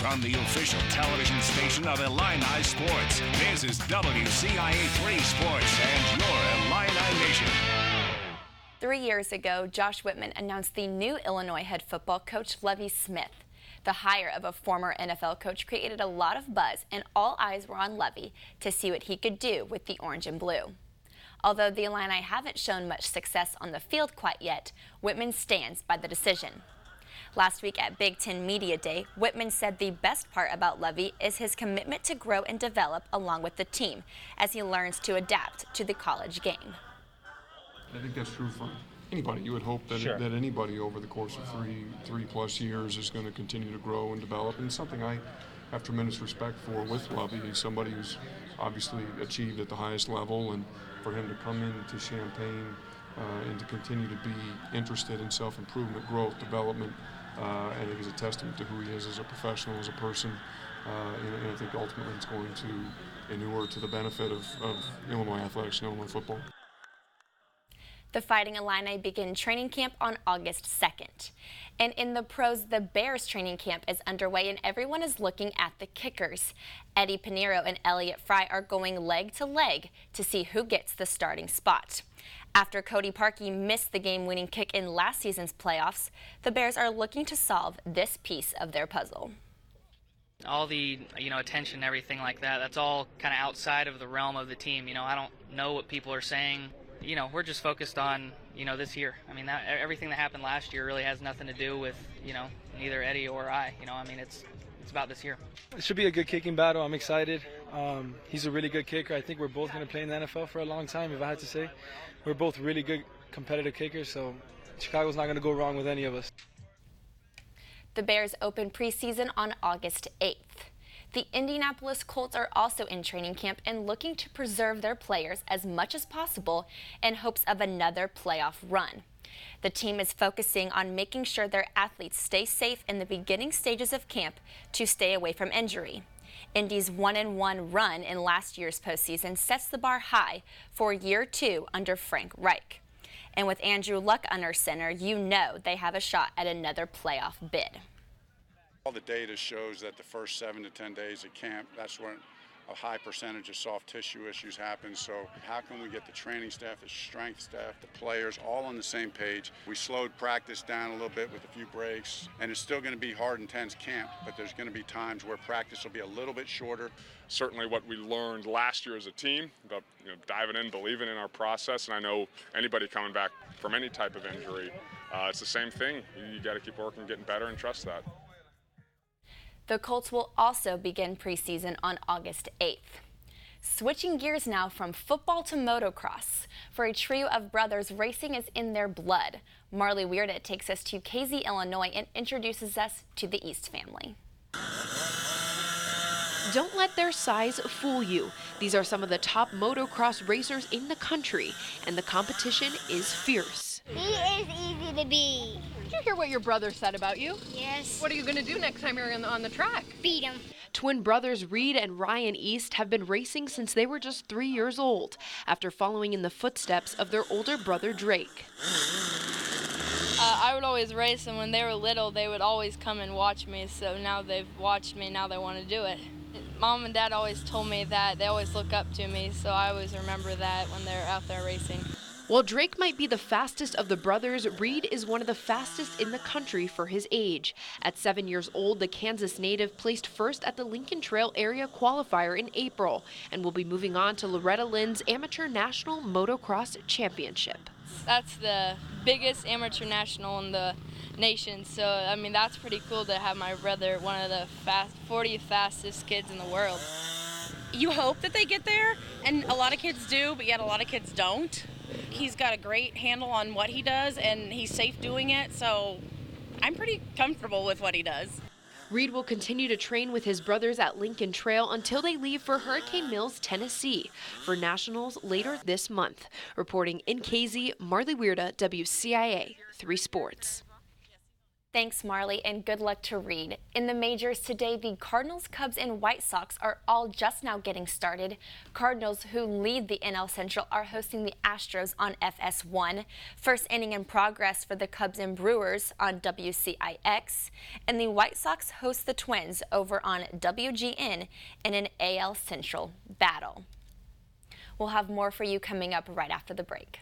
From the official television station of Illini Sports, this is WCIA 3 Sports and your Illini Nation. 3 years ago, Josh Whitman announced the new Illinois head football coach, Lovie Smith. The hire of a former NFL coach created a lot of buzz, and all eyes were on Lovie to see what he could do with the orange and blue. Although the Illini haven't shown much success on the field quite yet, Whitman stands by the decision. Last week at Big Ten Media Day, Whitman said the best part about Lovie is his commitment to grow and develop along with the team as he learns to adapt to the college game. I think that's true for anybody. You would hope that, that anybody over the course of three plus years is going to continue to grow and develop. And something I have tremendous respect for with Lovie. He's somebody who's obviously achieved at the highest level, and for him to come into Champaign and to continue to be interested in self-improvement, growth, development, I think is a testament to who he is as a professional, as a person, and I think ultimately it's going to inure to the benefit of Illinois athletics and Illinois football. The Fighting Illini begin training camp on August 2nd. And in the pros, the Bears training camp is underway and everyone is looking at the kickers. Eddie Pinheiro and Elliott Fry are going leg to leg to see who gets the starting spot. After Cody Parkey missed the game-winning kick in last season's playoffs, the Bears are looking to solve this piece of their puzzle. All the, attention and everything like that, that's all kind of outside of the realm of the team. I don't know what people are saying. We're just focused on, this year. Everything that happened last year really has nothing to do with, neither Eddie or I. It's about this year. It should be a good kicking battle. I'm excited. He's a really good kicker. I think we're both going to play in the NFL for a long time, if I had to say. We're both really good competitive kickers, so Chicago's not going to go wrong with any of us. The Bears open preseason on August 8th. The Indianapolis Colts are also in training camp and looking to preserve their players as much as possible in hopes of another playoff run. The team is focusing on making sure their athletes stay safe in the beginning stages of camp to stay away from injury. Indy's 1-1 run in last year's postseason sets the bar high for year 2 under Frank Reich. And with Andrew Luck under center, they have a shot at another playoff bid. All the data shows that the first 7 to 10 days of camp, that's when a high percentage of soft tissue issues happen. So how can we get the training staff, the strength staff, the players all on the same page? We slowed practice down a little bit with a few breaks, and it's still going to be hard, intense camp, but there's going to be times where practice will be a little bit shorter. Certainly what we learned last year as a team about diving in, believing in our process, and I know anybody coming back from any type of injury, it's the same thing. You got to keep working, getting better, and trust that. The Colts will also begin preseason on August 8th. Switching gears now from football to motocross. For a trio of brothers, racing is in their blood. Marley Weirda takes us to KZ, Illinois and introduces us to the East family. Don't let their size fool you. These are some of the top motocross racers in the country, and the competition is fierce. He is easy to beat. Did you hear what your brother said about you? Yes. What are you going to do next time you're on the track? Beat him. Twin brothers Reed and Ryan East have been racing since they were just 3 years old, after following in the footsteps of their older brother Drake. I would always race, and when they were little, they would always come and watch me, so now they've watched me, now they want to do it. Mom and Dad always told me that. They always look up to me, so I always remember that when they're out there racing. While Drake might be the fastest of the brothers, Reed is one of the fastest in the country for his age. At 7 years old, the Kansas native placed first at the Lincoln Trail area qualifier in April and will be moving on to Loretta Lynn's Amateur National Motocross Championship. That's the biggest amateur national in the nation, so that's pretty cool to have my brother one of the 40 fastest kids in the world. You hope that they get there, and a lot of kids do, but yet a lot of kids don't. He's got a great handle on what he does, and he's safe doing it, so I'm pretty comfortable with what he does. Reed will continue to train with his brothers at Lincoln Trail until they leave for Hurricane Mills, Tennessee, for nationals later this month. Reporting in KZ, Marley Weirda, WCIA 3 Sports. Thanks, Marley, and good luck to Reed. In the majors today, the Cardinals, Cubs, and White Sox are all just now getting started. Cardinals, who lead the NL Central, are hosting the Astros on FS1. First inning in progress for the Cubs and Brewers on WCIX. And the White Sox host the Twins over on WGN in an AL Central battle. We'll have more for you coming up right after the break.